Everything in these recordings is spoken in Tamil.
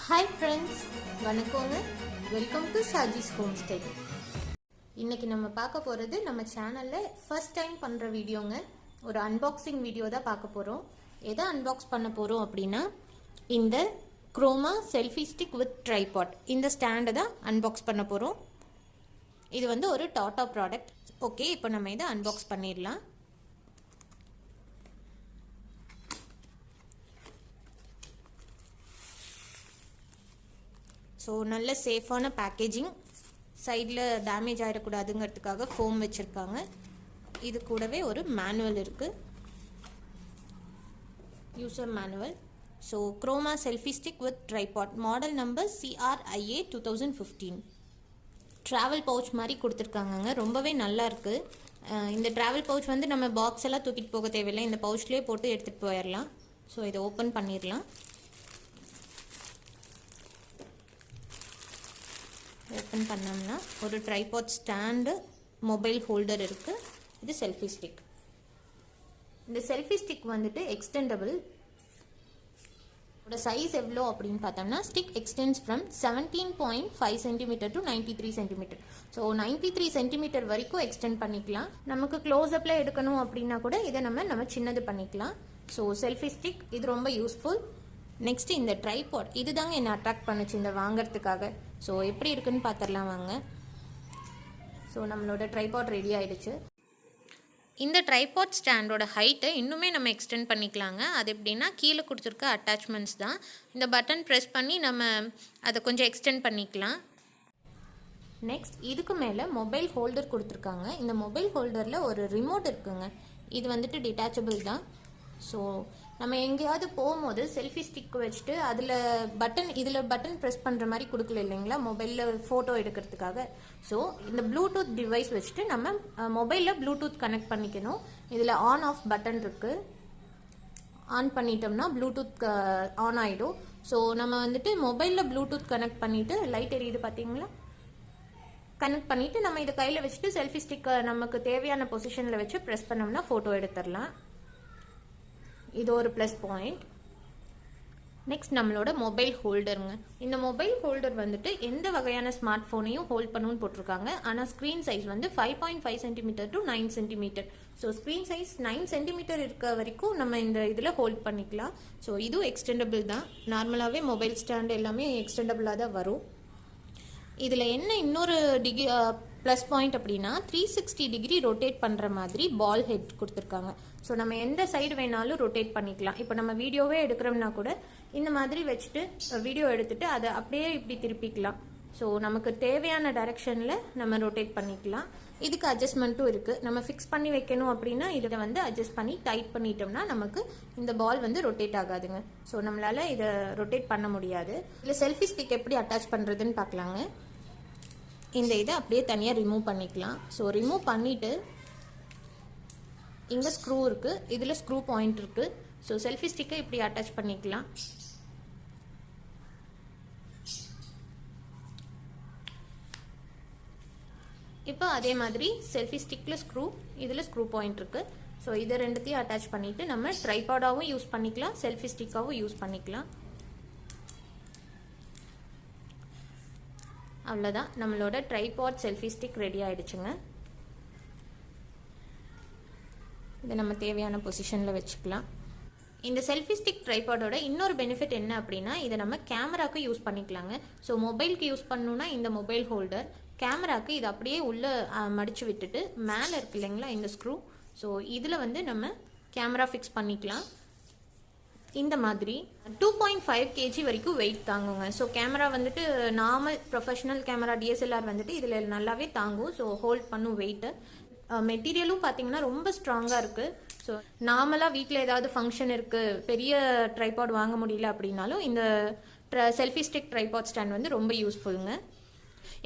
Hi friends, வணக்கங்க. Welcome to Shaji's home stay. இன்னைக்கு நம்ம பார்க்க போகிறது நம்ம சேனலில் ஃபர்ஸ்ட் டைம் பண்ணுற வீடியோங்க. ஒரு அன்பாக்சிங் வீடியோ தான் பார்க்க போகிறோம். எதை அன்பாக்ஸ் பண்ண போகிறோம் அப்படின்னா இந்த Croma Selfie Stick with Tripod இந்த ஸ்டாண்டை தான் அன்பாக்ஸ் பண்ண போகிறோம். இது வந்து ஒரு டாடா ப்ராடக்ட். ஓகே, இப்போ நம்ம இதை அன்பாக்ஸ் பண்ணிடலாம். ஸோ நல்ல சேஃபான பேக்கேஜிங், சைடில் டேமேஜ் ஆகிடக்கூடாதுங்கிறதுக்காக ஃபோம் வச்சுருக்காங்க. இது கூடவே ஒரு மேனுவல் இருக்குது, user manual. So Croma Selfie Stick with Tripod, model number CRIA 2015. Travel pouch மாதிரி கொடுத்துருக்காங்கங்க, ரொம்பவே நல்லா இருக்குது. இந்த ட்ராவல் பவுச் வந்து நம்ம பாக்ஸ் எல்லாம் தூக்கிட்டு போக தேவையில்லை, இந்த பவுச்லேயே போட்டு எடுத்துகிட்டு போயிடலாம். ஸோ இதை ஓப்பன் பண்ணிடலாம். ஓப்பன் பண்ணோம்னா ஒரு ட்ரைபாட் ஸ்டாண்டு, மொபைல் ஹோல்டர் இருக்குது. இது செல்ஃபி ஸ்டிக். இந்த செல்ஃபி ஸ்டிக் வந்துட்டு எக்ஸ்டெண்டபிள். சைஸ் எவ்வளோ அப்படின்னு பார்த்தோம்னா stick extends from 17.5 centimetre to 93 centimetre. So 93 centimetre வரைக்கும் எக்ஸ்டெண்ட் பண்ணிக்கலாம். நமக்கு க்ளோஸ்அப்பில் எடுக்கணும் அப்படின்னா கூட இதை நம்ம சின்னது பண்ணிக்கலாம். ஸோ செல்ஃபி ஸ்டிக் இது ரொம்ப யூஸ்ஃபுல். நெக்ஸ்ட் இந்த ட்ரைபாட், இது தாங்க என்னை அட்ராக்ட் பண்ணுச்சு இந்த வாங்கிறதுக்காக. ஸோ எப்படி இருக்குன்னு பார்த்துடலாம் வாங்க. ஸோ நம்மளோட ட்ரைபாட் ரெடி ஆகிடுச்சு. இந்த ட்ரைபாட் ஸ்டாண்டோட ஹைட்டை இன்னுமே நம்ம எக்ஸ்டெண்ட் பண்ணிக்கலாங்க. அது எப்படின்னா கீழே கொடுத்துருக்க அட்டாச்மெண்ட்ஸ் தான். இந்த பட்டன் ப்ரெஸ் பண்ணி நம்ம அதை கொஞ்சம் எக்ஸ்டெண்ட் பண்ணிக்கலாம். நெக்ஸ்ட் இதுக்கு மேலே மொபைல் ஹோல்டர் கொடுத்துருக்காங்க. இந்த மொபைல் ஹோல்டரில் ஒரு ரிமோட் இருக்குங்க. இது வந்துட்டு டிட்டாச்சபிள் தான். ஸோ நம்ம எங்கேயாவது போகும்போது செல்ஃபி ஸ்டிக் வச்சுட்டு இதில் பட்டன் ப்ரெஸ் பண்ணுற மாதிரி கொடுக்கல இல்லைங்களா, மொபைலில் ஃபோட்டோ எடுக்கிறதுக்காக. ஸோ இந்த ப்ளூடூத் டிவைஸ் வச்சுட்டு நம்ம மொபைலில் ப்ளூடூத் கனெக்ட் பண்ணிக்கணும். இதில் ஆன் ஆஃப் பட்டன் இருக்குது. ஆன் பண்ணிட்டோம்னா ப்ளூடூத் ஆன் ஆகிடும். ஸோ நம்ம வந்துட்டு மொபைலில் ப்ளூடூத் கனெக்ட் பண்ணிவிட்டு, லைட் எரியுது பார்த்தீங்களா, கனெக்ட் பண்ணிவிட்டு நம்ம இதை கையில் வச்சுட்டு செல்ஃபி ஸ்டிக்கை நமக்கு தேவையான பொசிஷனில் வச்சு ப்ரெஸ் பண்ணோம்னா ஃபோட்டோ எடுத்துடலாம். இது ஒரு ப்ளஸ் பாயிண்ட். நெக்ஸ்ட் நம்மளோட மொபைல் ஹோல்டருங்க. இந்த மொபைல் ஹோல்டர் வந்துட்டு எந்த வகையான ஸ்மார்ட் ஃபோனையும் ஹோல்ட் பண்ணணும்னு போட்டிருக்காங்க. ஆனால் ஸ்க்ரீன் சைஸ் வந்து 5.5 centimetre to 9 centimetre. So screen size 9 centimetre இருக்க வரைக்கும் நம்ம இந்த இதில் ஹோல்ட் பண்ணிக்கலாம். ஸோ இதுவும் எக்ஸ்டெண்டபிள் தான். நார்மலாகவே மொபைல் ஸ்டாண்ட் எல்லாமே எக்ஸ்டெண்டபிளாக தான் வரும். இதில் என்ன இன்னொரு ப்ளஸ் பாயிண்ட் அப்படின்னா 360 டிகிரி ரொட்டேட் பண்ணுற மாதிரி பால் ஹெட் கொடுத்துருக்காங்க. ஸோ நம்ம எந்த சைடு வேணாலும் ரொட்டேட் பண்ணிக்கலாம். இப்போ நம்ம வீடியோவே எடுக்கிறோம்னா கூட இந்த மாதிரி வச்சுட்டு வீடியோ எடுத்துகிட்டு அதை அப்படியே இப்படி திருப்பிக்கலாம். ஸோ நமக்கு தேவையான டைரெக்ஷனில் நம்ம ரொட்டேட் பண்ணிக்கலாம். இதுக்கு அட்ஜஸ்ட்மெண்ட்டும் இருக்குது. நம்ம ஃபிக்ஸ் பண்ணி வைக்கணும் அப்படின்னா இதை வந்து அட்ஜஸ்ட் பண்ணி டைட் பண்ணிட்டோம்னா நமக்கு இந்த பால் வந்து ரொட்டேட் ஆகாதுங்க. ஸோ நம்மளால் இதை ரொட்டேட் பண்ண முடியாது. இதில் செல்ஃபி ஸ்டிக் எப்படி அட்டாச் பண்ணுறதுன்னு பார்க்கலாங்க. இந்த இதை அப்படியே தனியாக ரிமூவ் பண்ணிக்கலாம். ஸோ ரிமூவ் பண்ணிவிட்டு இங்கே ஸ்க்ரூ இருக்குது, இதில் ஸ்க்ரூ பாயிண்ட் இருக்குது. ஸோ செல்ஃபி ஸ்டிக்கை இப்படி அட்டாச் பண்ணிக்கலாம். இப்போ அதே மாதிரி செல்ஃபி ஸ்டிக்கில் ஸ்க்ரூ, இதில் ஸ்க்ரூ பாயிண்ட் இருக்குது. ஸோ இதை ரெண்டுத்தையும் அட்டாச் பண்ணிவிட்டு நம்ம ட்ரைபாடாகவும் யூஸ் பண்ணிக்கலாம், செல்ஃபி ஸ்டிக்காகவும் யூஸ் பண்ணிக்கலாம். அவ்வளோதான், நம்மளோட ட்ரைபாட் செல்ஃபி ஸ்டிக் ரெடி ஆகிடுச்சுங்க. இதை நம்ம தேவையான பொசிஷனில் வச்சுக்கலாம். இந்த செல்ஃபி ஸ்டிக் ட்ரைபாடோட இன்னொரு பெனிஃபிட் என்ன அப்படின்னா இதை நம்ம கேமராவுக்கு யூஸ் பண்ணிக்கலாங்க. ஸோ மொபைலுக்கு யூஸ் பண்ணணுன்னா இந்த மொபைல் ஹோல்டர், கேமராவுக்கு இதை அப்படியே உள்ளே மடித்து விட்டுட்டு மேலே இருக்கு இல்லைங்களா இந்த ஸ்க்ரூ, ஸோ இதில் வந்து நம்ம கேமரா ஃபிக்ஸ் பண்ணிக்கலாம். இந்த மாதிரி 2.5 kg வரைக்கும் வெயிட் தாங்குங்க. ஸோ கேமரா வந்துட்டு நார்மல் ப்ரொஃபஷனல் கேமரா DSLR வந்துட்டு இதில் நல்லாவே தாங்கும். ஸோ ஹோல்ட் பண்ணும் வெயிட்டு. மெட்டீரியலும் பார்த்தீங்கன்னா ரொம்ப ஸ்ட்ராங்காக இருக்குது. ஸோ நார்மலாக வீட்டில் ஏதாவது ஃபங்க்ஷன் இருக்குது, பெரிய ட்ரைபாட் வாங்க முடியல அப்படின்னாலும் இந்த செல்ஃபி ஸ்டிக் ட்ரைபாட் ஸ்டாண்ட் வந்து ரொம்ப யூஸ்ஃபுல்லுங்க.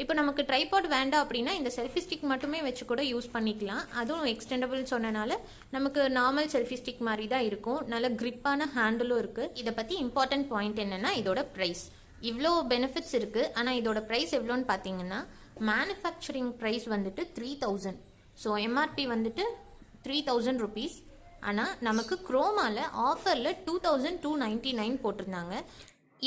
இப்போ நமக்கு ட்ரைபாட் வேண்டாம் அப்படின்னா இந்த செல்ஃபி ஸ்டிக் மட்டுமே வச்சு கூட யூஸ் பண்ணிக்கலாம். அதுவும் எக்ஸ்டெண்டபிள் சொன்னனால நமக்கு நார்மல் செல்ஃபி ஸ்டிக் மாதிரி தான் இருக்கும். நல்ல கிரிப்பான ஹேண்டிலும் இருக்குது. இதை பற்றி இம்பார்ட்டன்ட் பாயிண்ட் என்னென்னா இதோட ப்ரைஸ். இவ்வளோ பெனிஃபிட்ஸ் இருக்குது, ஆனால் இதோட ப்ரைஸ் எவ்வளோன்னு பார்த்தீங்கன்னா மேனுஃபேக்சரிங் ப்ரைஸ் வந்துட்டு 3000. ஸோ எம்ஆர்பி வந்துட்டு 3000 rupees. ஆனால் நமக்கு குரோமாவில் ஆஃபரில் 2299 போட்டிருந்தாங்க.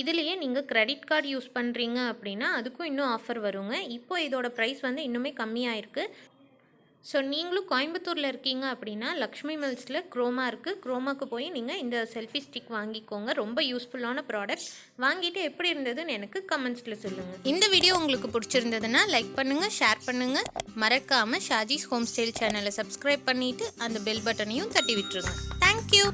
இதுலேயே நீங்கள் கிரெடிட் கார்டு யூஸ் பண்ணுறீங்க அப்படின்னா அதுக்கும் இன்னும் ஆஃபர் வருங்க. இப்போ இதோட ப்ரைஸ் வந்து இன்னுமே கம்மியாக இருக்குது. ஸோ நீங்களும் கோயம்புத்தூரில் இருக்கீங்க அப்படின்னா லக்ஷ்மி மில்ஸில் க்ரோமா இருக்குது. க்ரோமாக்கு போய் நீங்கள் இந்த செல்ஃபி ஸ்டிக் வாங்கிக்கோங்க. ரொம்ப யூஸ்ஃபுல்லான ப்ராடக்ட். வாங்கிட்டு எப்படி இருந்ததுன்னு எனக்கு கமெண்ட்ஸில் சொல்லுங்கள். இந்த வீடியோ உங்களுக்கு பிடிச்சிருந்ததுன்னா லைக் பண்ணுங்கள், ஷேர் பண்ணுங்கள். மறக்காமல் ஷாஜிஸ் ஹோம் ஸ்டைல் சேனலை சப்ஸ்கிரைப் பண்ணிவிட்டு அந்த பெல் பட்டனையும் தட்டி விட்டுருங்க. தேங்க்யூ.